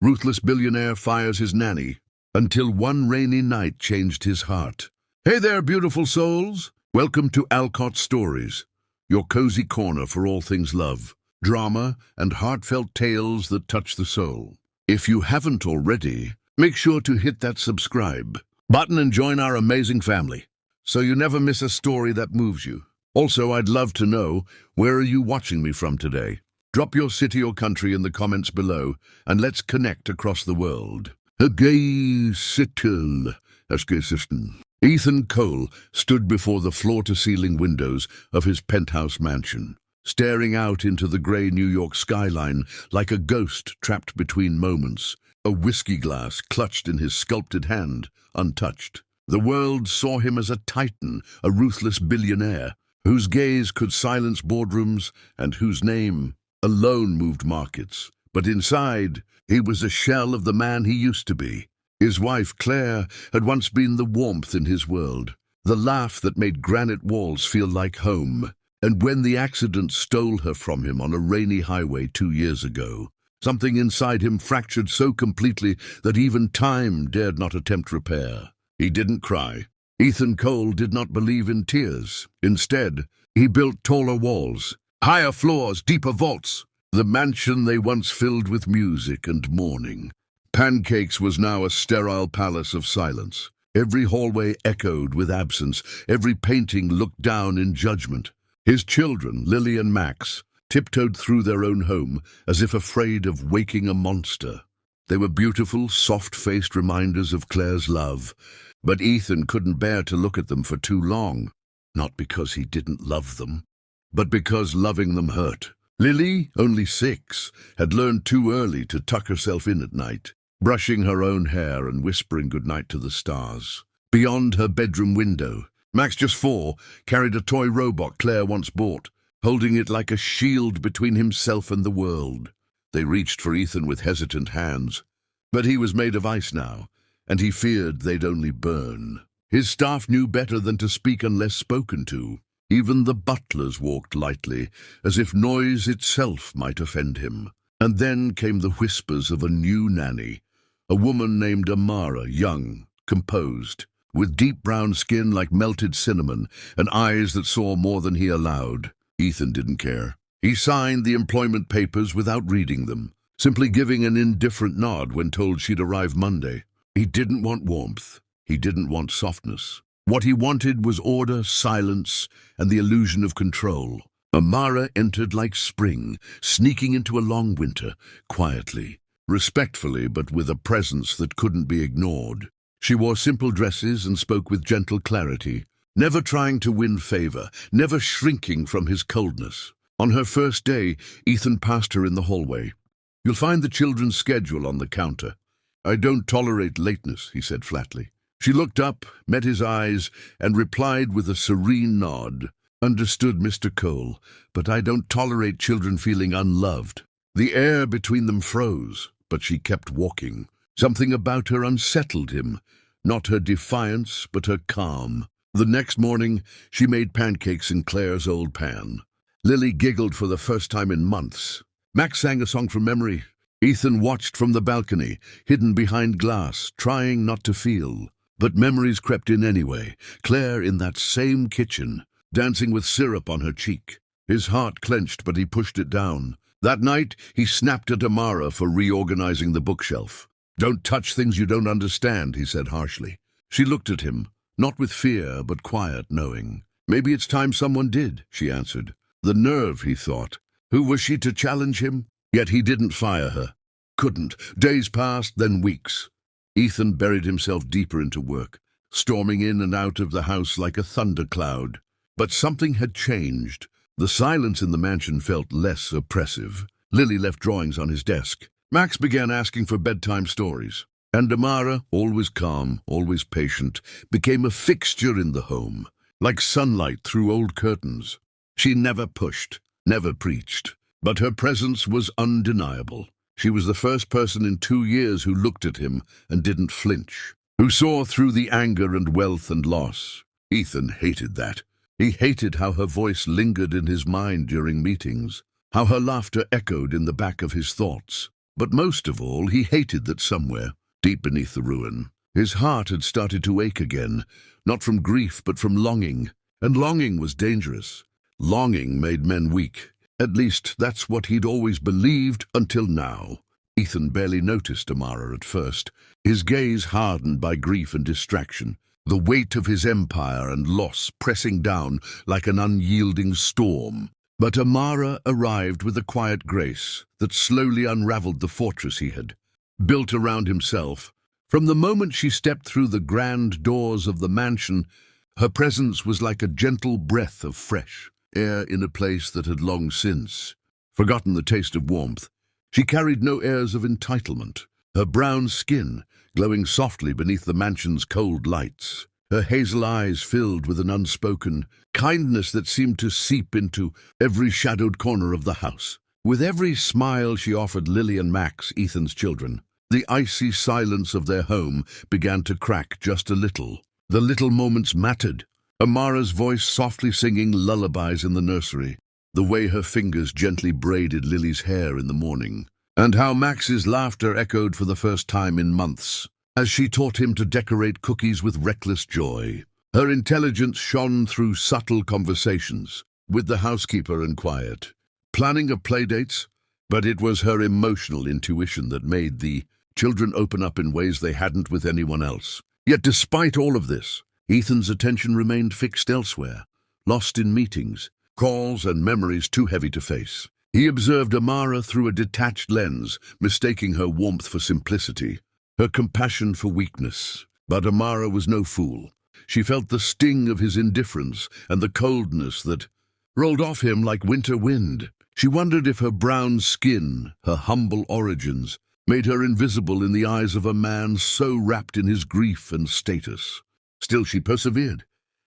Ruthless billionaire fires his nanny, until one rainy night changed his heart. Hey there, beautiful souls! Welcome to Alcott Stories, your cozy corner for all things love, drama, and heartfelt tales that touch the soul. If you haven't already, make sure to hit that subscribe button and join our amazing family, so you never miss a story that moves you. Also, I'd love to know, where are you watching me from today? Drop your city or country in the comments below, and let's connect across the world. Ethan Cole stood before the floor-to-ceiling windows of his penthouse mansion, staring out into the grey New York skyline like a ghost trapped between moments, a whiskey glass clutched in his sculpted hand, untouched. The world saw him as a titan, a ruthless billionaire, whose gaze could silence boardrooms and whose name alone moved markets. But inside, he was a shell of the man he used to be. His wife, Claire, had once been the warmth in his world, the laugh that made granite walls feel like home. And when the accident stole her from him on a rainy highway 2 years ago, something inside him fractured so completely that even time dared not attempt repair. He didn't cry. Ethan Cole did not believe in tears. Instead, he built taller walls, higher floors, deeper vaults. The mansion they once filled with music and mourning. Pancakes was now a sterile palace of silence. Every hallway echoed with absence. Every painting looked down in judgment. His children, Lily and Max, tiptoed through their own home as if afraid of waking a monster. They were beautiful, soft-faced reminders of Claire's love, but Ethan couldn't bear to look at them for too long. Not because he didn't love them, but because loving them hurt. Lily, only 6, had learned too early to tuck herself in at night, brushing her own hair and whispering goodnight to the stars. Beyond her bedroom window, Max, just 4, carried a toy robot Claire once bought, holding it like a shield between himself and the world. They reached for Ethan with hesitant hands, but he was made of ice now, and he feared they'd only burn. His staff knew better than to speak unless spoken to. Even the butlers walked lightly, as if noise itself might offend him. And then came the whispers of a new nanny, a woman named Amara, young, composed, with deep brown skin like melted cinnamon and eyes that saw more than he allowed. Ethan didn't care. He signed the employment papers without reading them, simply giving an indifferent nod when told she'd arrive Monday. He didn't want warmth. He didn't want softness. What he wanted was order, silence, and the illusion of control. Amara entered like spring, sneaking into a long winter, quietly, respectfully, but with a presence that couldn't be ignored. She wore simple dresses and spoke with gentle clarity, never trying to win favor, never shrinking from his coldness. On her first day, Ethan passed her in the hallway. "You'll find the children's schedule on the counter." "I don't tolerate lateness," he said flatly. She looked up, met his eyes, and replied with a serene nod. "Understood, Mr. Cole, but I don't tolerate children feeling unloved." The air between them froze, but she kept walking. Something about her unsettled him, not her defiance, but her calm. The next morning, she made pancakes in Claire's old pan. Lily giggled for the first time in months. Max sang a song from memory. Ethan watched from the balcony, hidden behind glass, trying not to feel. But memories crept in anyway. Claire in that same kitchen, dancing with syrup on her cheek. His heart clenched, but he pushed it down. That night, he snapped at Amara for reorganizing the bookshelf. "Don't touch things you don't understand," he said harshly. She looked at him, not with fear, but quiet knowing. "Maybe it's time someone did," she answered. The nerve, he thought. Who was she to challenge him? Yet he didn't fire her. Couldn't. Days passed, then weeks. Ethan buried himself deeper into work, storming in and out of the house like a thundercloud. But something had changed. The silence in the mansion felt less oppressive. Lily left drawings on his desk. Max began asking for bedtime stories. And Amara, always calm, always patient, became a fixture in the home, like sunlight through old curtains. She never pushed, never preached, but her presence was undeniable. She was the first person in 2 years who looked at him and didn't flinch, who saw through the anger and wealth and loss. Ethan hated that. He hated how her voice lingered in his mind during meetings, how her laughter echoed in the back of his thoughts. But most of all, he hated that somewhere, deep beneath the ruin, his heart had started to ache again, not from grief but from longing. And longing was dangerous. Longing made men weak. At least that's what he'd always believed until now. Ethan barely noticed Amara at first, his gaze hardened by grief and distraction, the weight of his empire and loss pressing down like an unyielding storm. But Amara arrived with a quiet grace that slowly unraveled the fortress he had built around himself. From the moment she stepped through the grand doors of the mansion, her presence was like a gentle breath of fresh air in a place that had long since forgotten the taste of warmth. She carried no airs of entitlement, her brown skin glowing softly beneath the mansion's cold lights, her hazel eyes filled with an unspoken kindness that seemed to seep into every shadowed corner of the house. With every smile she offered Lily and Max, Ethan's children, the icy silence of their home began to crack just a little. The little moments mattered. Amara's voice softly singing lullabies in the nursery, the way her fingers gently braided Lily's hair in the morning, and how Max's laughter echoed for the first time in months, as she taught him to decorate cookies with reckless joy. Her intelligence shone through subtle conversations with the housekeeper and quiet planning of playdates, but it was her emotional intuition that made the children open up in ways they hadn't with anyone else. Yet despite all of this, Ethan's attention remained fixed elsewhere, lost in meetings, calls and memories too heavy to face. He observed Amara through a detached lens, mistaking her warmth for simplicity, her compassion for weakness. But Amara was no fool. She felt the sting of his indifference and the coldness that rolled off him like winter wind. She wondered if her brown skin, her humble origins, made her invisible in the eyes of a man so wrapped in his grief and status. Still she persevered,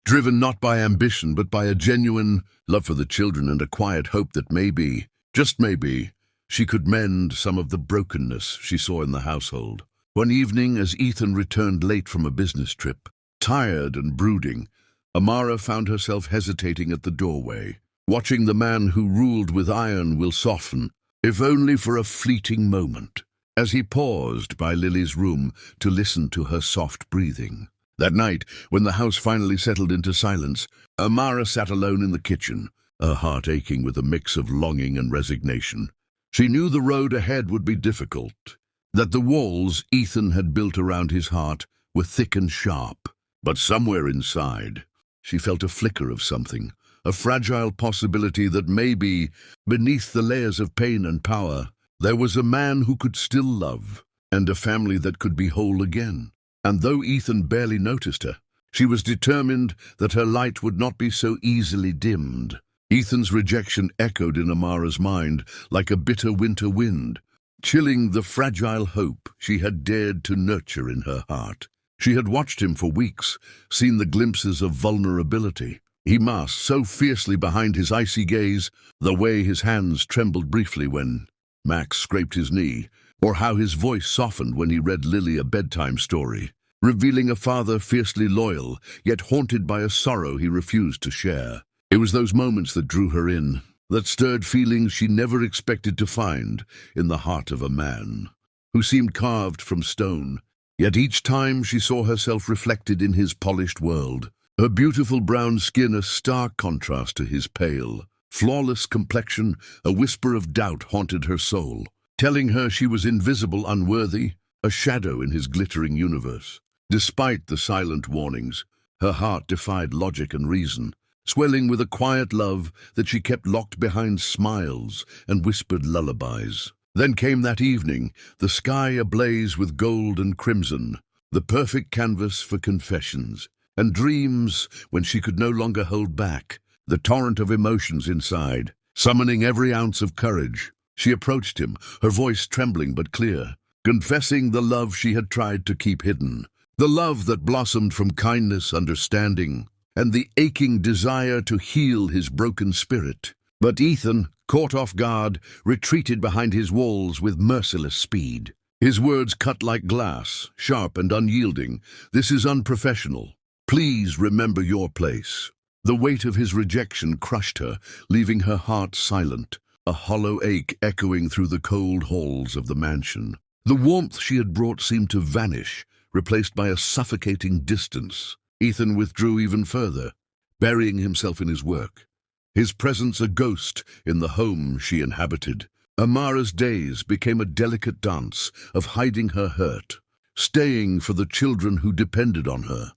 driven not by ambition but by a genuine love for the children and a quiet hope that maybe, just maybe, she could mend some of the brokenness she saw in the household. One evening, as Ethan returned late from a business trip, tired and brooding, Amara found herself hesitating at the doorway, watching the man who ruled with iron will soften, if only for a fleeting moment, as he paused by Lily's room to listen to her soft breathing. That night, when the house finally settled into silence, Amara sat alone in the kitchen, her heart aching with a mix of longing and resignation. She knew the road ahead would be difficult, that the walls Ethan had built around his heart were thick and sharp. But somewhere inside, she felt a flicker of something, a fragile possibility that maybe, beneath the layers of pain and power, there was a man who could still love, and a family that could be whole again. And though Ethan barely noticed her, she was determined that her light would not be so easily dimmed. Ethan's rejection echoed in Amara's mind like a bitter winter wind, chilling the fragile hope she had dared to nurture in her heart. She had watched him for weeks, seen the glimpses of vulnerability he masked so fiercely behind his icy gaze, the way his hands trembled briefly when Max scraped his knee, or how his voice softened when he read Lily a bedtime story, revealing a father fiercely loyal, yet haunted by a sorrow he refused to share. It was those moments that drew her in, that stirred feelings she never expected to find in the heart of a man who seemed carved from stone. Yet each time she saw herself reflected in his polished world, her beautiful brown skin a stark contrast to his pale, flawless complexion. A whisper of doubt haunted her soul, telling her she was invisible, unworthy, a shadow in his glittering universe. Despite the silent warnings, her heart defied logic and reason, swelling with a quiet love that she kept locked behind smiles and whispered lullabies. Then came that evening, the sky ablaze with gold and crimson, the perfect canvas for confessions and dreams when she could no longer hold back the torrent of emotions inside. Summoning every ounce of courage, she approached him, her voice trembling but clear, confessing the love she had tried to keep hidden, the love that blossomed from kindness, understanding, and the aching desire to heal his broken spirit. But Ethan, caught off guard, retreated behind his walls with merciless speed. His words cut like glass, sharp and unyielding. "This is unprofessional. Please remember your place." The weight of his rejection crushed her, leaving her heart silent, a hollow ache echoing through the cold halls of the mansion. The warmth she had brought seemed to vanish, replaced by a suffocating distance. Ethan withdrew even further, burying himself in his work, his presence a ghost in the home she inhabited. Amara's days became a delicate dance of hiding her hurt, staying for the children who depended on her,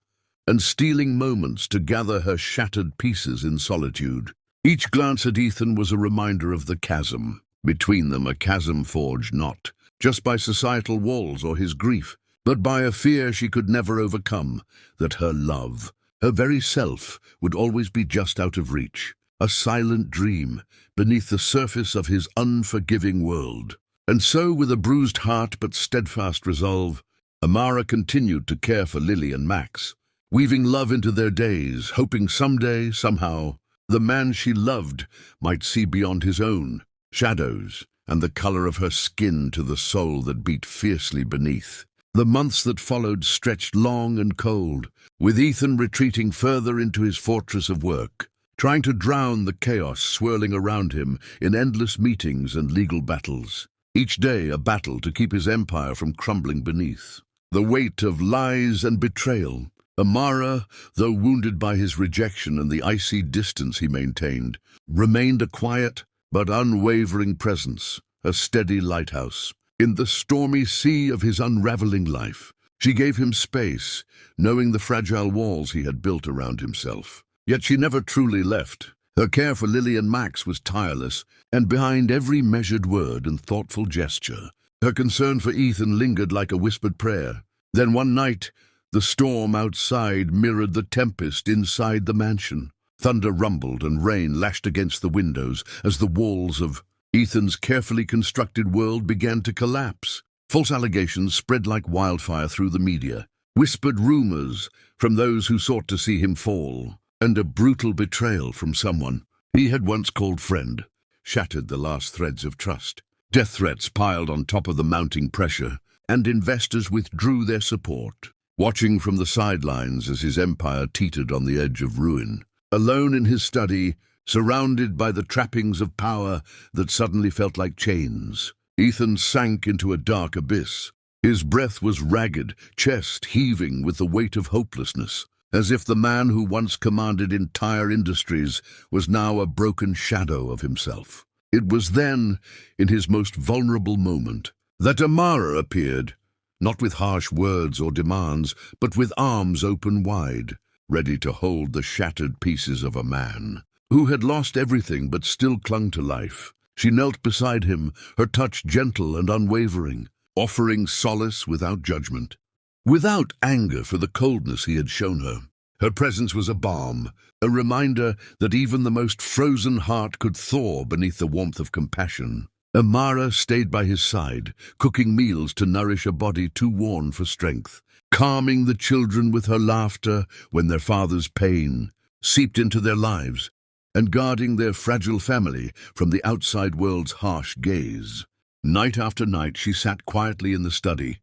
and stealing moments to gather her shattered pieces in solitude. Each glance at Ethan was a reminder of the chasm between them, a chasm forged not just by societal walls or his grief, but by a fear she could never overcome, that her love, her very self, would always be just out of reach, a silent dream beneath the surface of his unforgiving world. And so, with a bruised heart but steadfast resolve, Amara continued to care for Lily and Max, weaving love into their days, hoping someday, somehow, the man she loved might see beyond his own shadows and the color of her skin to the soul that beat fiercely beneath. The months that followed stretched long and cold, with Ethan retreating further into his fortress of work, trying to drown the chaos swirling around him in endless meetings and legal battles. Each day a battle to keep his empire from crumbling beneath the weight of lies and betrayal. Amara, though wounded by his rejection and the icy distance he maintained, remained a quiet but unwavering presence, a steady lighthouse. In the stormy sea of his unraveling life, she gave him space, knowing the fragile walls he had built around himself. Yet she never truly left. Her care for Lily and Max was tireless, and behind every measured word and thoughtful gesture, her concern for Ethan lingered like a whispered prayer. Then one night, the storm outside mirrored the tempest inside the mansion. Thunder rumbled and rain lashed against the windows as the walls of Ethan's carefully constructed world began to collapse. False allegations spread like wildfire through the media, whispered rumors from those who sought to see him fall, and a brutal betrayal from someone he had once called friend shattered the last threads of trust. Death threats piled on top of the mounting pressure, and investors withdrew their support, watching from the sidelines as his empire teetered on the edge of ruin. Alone in his study, surrounded by the trappings of power that suddenly felt like chains, Ethan sank into a dark abyss. His breath was ragged, chest heaving with the weight of hopelessness, as if the man who once commanded entire industries was now a broken shadow of himself. It was then, in his most vulnerable moment, that Amara appeared, not with harsh words or demands, but with arms open wide, ready to hold the shattered pieces of a man who had lost everything but still clung to life. She knelt beside him, her touch gentle and unwavering, offering solace without judgment, without anger for the coldness he had shown her. Her presence was a balm, a reminder that even the most frozen heart could thaw beneath the warmth of compassion. Amara stayed by his side, cooking meals to nourish a body too worn for strength, calming the children with her laughter when their father's pain seeped into their lives, and guarding their fragile family from the outside world's harsh gaze. Night after night she sat quietly in the study,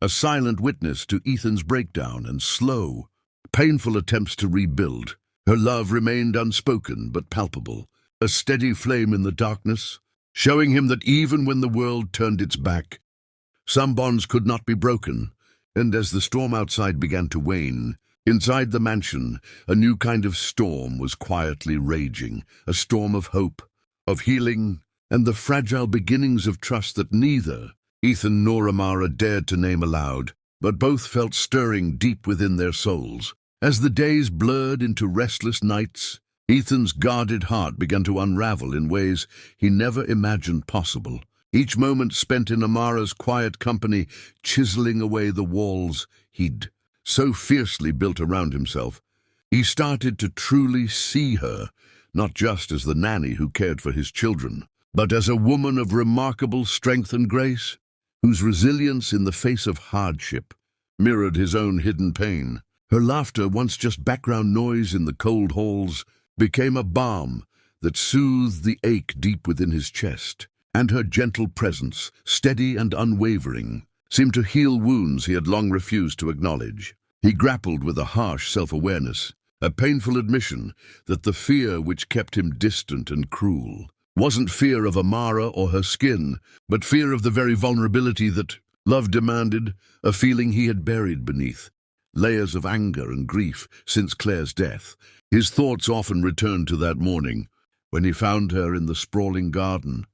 a silent witness to Ethan's breakdown and slow, painful attempts to rebuild. Her love remained unspoken but palpable, a steady flame in the darkness, showing him that even when the world turned its back, some bonds could not be broken. And as the storm outside began to wane, inside the mansion, a new kind of storm was quietly raging, a storm of hope, of healing, and the fragile beginnings of trust that neither Ethan nor Amara dared to name aloud, but both felt stirring deep within their souls. As the days blurred into restless nights, Ethan's guarded heart began to unravel in ways he never imagined possible. Each moment spent in Amara's quiet company, chiseling away the walls he'd so fiercely built around himself, he started to truly see her, not just as the nanny who cared for his children, but as a woman of remarkable strength and grace, whose resilience in the face of hardship mirrored his own hidden pain. Her laughter, once just background noise in the cold halls, became a balm that soothed the ache deep within his chest, and her gentle presence, steady and unwavering, seemed to heal wounds he had long refused to acknowledge. He grappled with a harsh self-awareness, a painful admission that the fear which kept him distant and cruel wasn't fear of Amara or her skin, but fear of the very vulnerability that love demanded, a feeling he had buried beneath layers of anger and grief since Claire's death. His thoughts often returned to that morning, when he found her in the sprawling garden,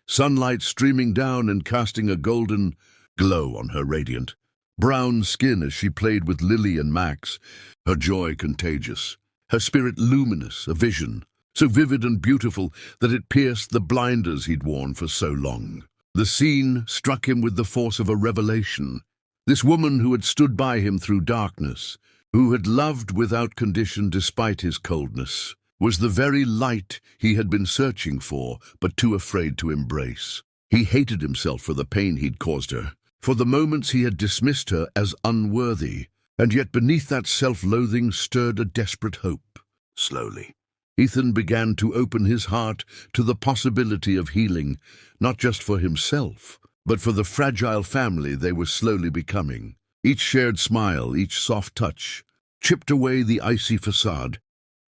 sunlight streaming down and casting a golden glow on her radiant brown skin as she played with Lily and Max, her joy contagious, her spirit luminous, a vision so vivid and beautiful that it pierced the blinders he'd worn for so long. The scene struck him with the force of a revelation. This woman who had stood by him through darkness, who had loved without condition despite his coldness, was the very light he had been searching for, but too afraid to embrace. He hated himself for the pain he'd caused her, for the moments he had dismissed her as unworthy, and yet beneath that self-loathing stirred a desperate hope. Slowly, Ethan began to open his heart to the possibility of healing, not just for himself, but for the fragile family they were slowly becoming. Each shared smile, each soft touch, chipped away the icy facade,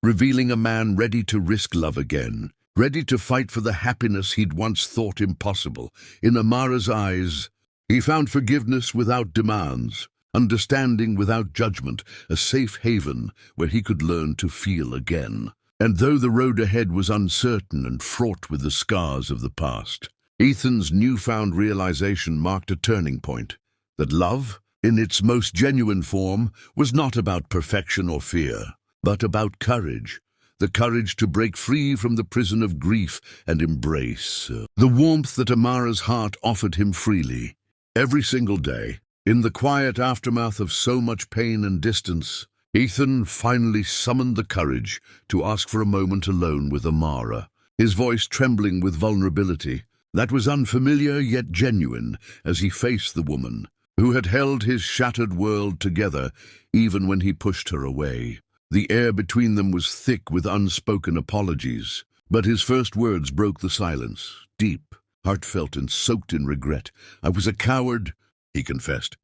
revealing a man ready to risk love again, ready to fight for the happiness he'd once thought impossible. In Amara's eyes, he found forgiveness without demands, understanding without judgment, a safe haven where he could learn to feel again. And though the road ahead was uncertain and fraught with the scars of the past, Ethan's newfound realization marked a turning point, that love, in its most genuine form, was not about perfection or fear, but about courage, the courage to break free from the prison of grief and embrace the warmth that Amara's heart offered him freely. Every single day, in the quiet aftermath of so much pain and distance, Ethan finally summoned the courage to ask for a moment alone with Amara, his voice trembling with vulnerability that was unfamiliar yet genuine as he faced the woman who had held his shattered world together even when he pushed her away. The air between them was thick with unspoken apologies, but his first words broke the silence, deep, heartfelt and soaked in regret. "I was a coward," he confessed,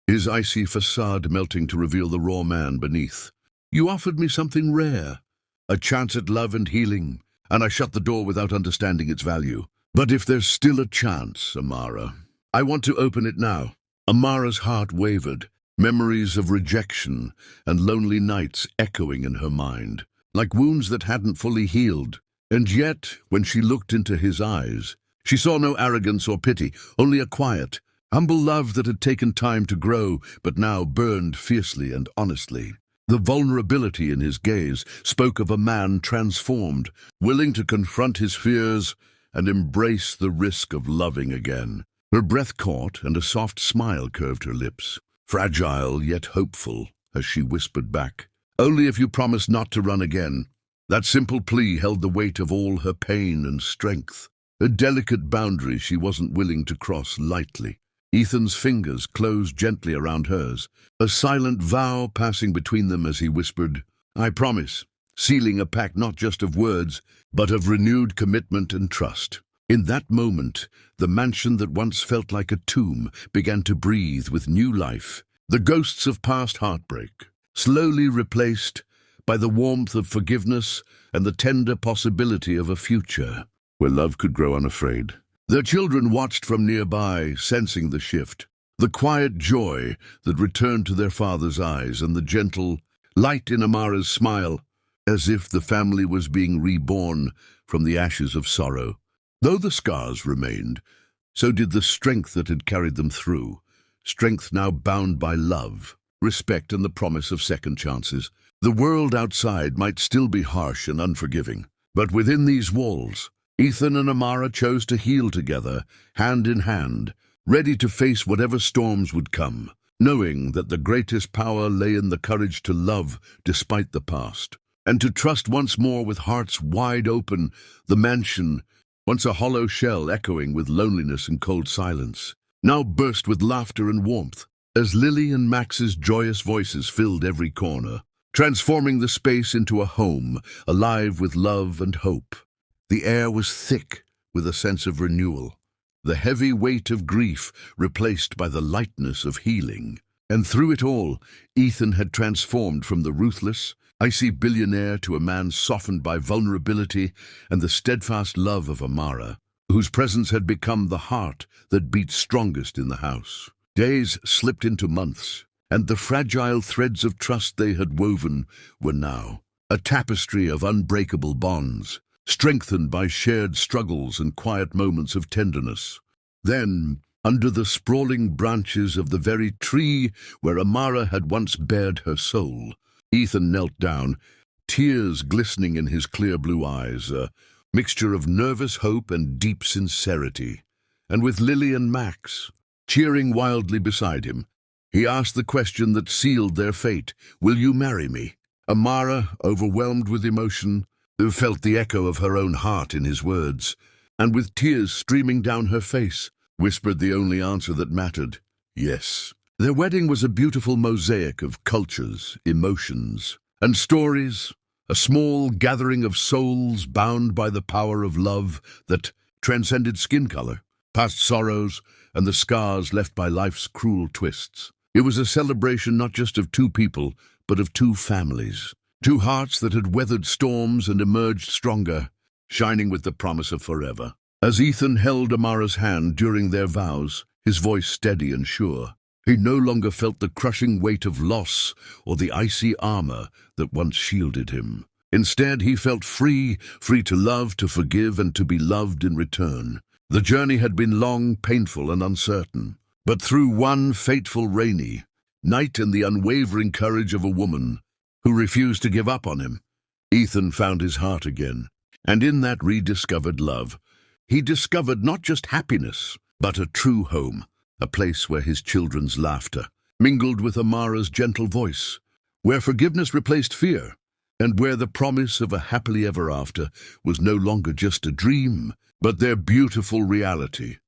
his icy facade melting to reveal the raw man beneath. "You offered me something rare, a chance at love and healing, and I shut the door without understanding its value. But if there's still a chance, Amara, I want to open it now." Amara's heart wavered, memories of rejection and lonely nights echoing in her mind, like wounds that hadn't fully healed. And yet, when she looked into his eyes, she saw no arrogance or pity, only a quiet, humble love that had taken time to grow, but now burned fiercely and honestly. The vulnerability in his gaze spoke of a man transformed, willing to confront his fears and embrace the risk of loving again. Her breath caught, and a soft smile curved her lips, fragile yet hopeful, as she whispered back, "Only if you promise not to run again." That simple plea held the weight of all her pain and strength, a delicate boundary she wasn't willing to cross lightly. Ethan's fingers closed gently around hers, a silent vow passing between them as he whispered, "I promise," sealing a pact not just of words, but of renewed commitment and trust. In that moment, the mansion that once felt like a tomb began to breathe with new life, the ghosts of past heartbreak, slowly replaced by the warmth of forgiveness and the tender possibility of a future where love could grow unafraid. Their children watched from nearby, sensing the shift, the quiet joy that returned to their father's eyes and the gentle light in Amara's smile, as if the family was being reborn from the ashes of sorrow. Though the scars remained, so did the strength that had carried them through, strength now bound by love, respect and the promise of second chances. The world outside might still be harsh and unforgiving, but within these walls, Ethan and Amara chose to heal together, hand in hand, ready to face whatever storms would come, knowing that the greatest power lay in the courage to love despite the past, and to trust once more with hearts wide open. The mansion, once a hollow shell echoing with loneliness and cold silence, now burst with laughter and warmth, as Lily and Max's joyous voices filled every corner, transforming the space into a home, alive with love and hope. The air was thick with a sense of renewal, the heavy weight of grief replaced by the lightness of healing. And through it all, Ethan had transformed from the ruthless, I see Billionaire to a man softened by vulnerability and the steadfast love of Amara, whose presence had become the heart that beat strongest in the house. Days slipped into months, and the fragile threads of trust they had woven were now a tapestry of unbreakable bonds, strengthened by shared struggles and quiet moments of tenderness. Then, under the sprawling branches of the very tree where Amara had once bared her soul, Ethan knelt down, tears glistening in his clear blue eyes, a mixture of nervous hope and deep sincerity. And with Lily and Max cheering wildly beside him, he asked the question that sealed their fate, "Will you marry me?" Amara, overwhelmed with emotion, felt the echo of her own heart in his words, and with tears streaming down her face, whispered the only answer that mattered, "Yes." Their wedding was a beautiful mosaic of cultures, emotions, and stories, a small gathering of souls bound by the power of love that transcended skin color, past sorrows, and the scars left by life's cruel twists. It was a celebration not just of two people, but of two families, two hearts that had weathered storms and emerged stronger, shining with the promise of forever. As Ethan held Amara's hand during their vows, his voice steady and sure, he no longer felt the crushing weight of loss or the icy armor that once shielded him. Instead, he felt free to love, to forgive, and to be loved in return. The journey had been long, painful, and uncertain, but through one fateful rainy night and the unwavering courage of a woman who refused to give up on him, Ethan found his heart again. And in that rediscovered love, he discovered not just happiness, but a true home, a place where his children's laughter mingled with Amara's gentle voice, where forgiveness replaced fear, and where the promise of a happily ever after was no longer just a dream, but their beautiful reality.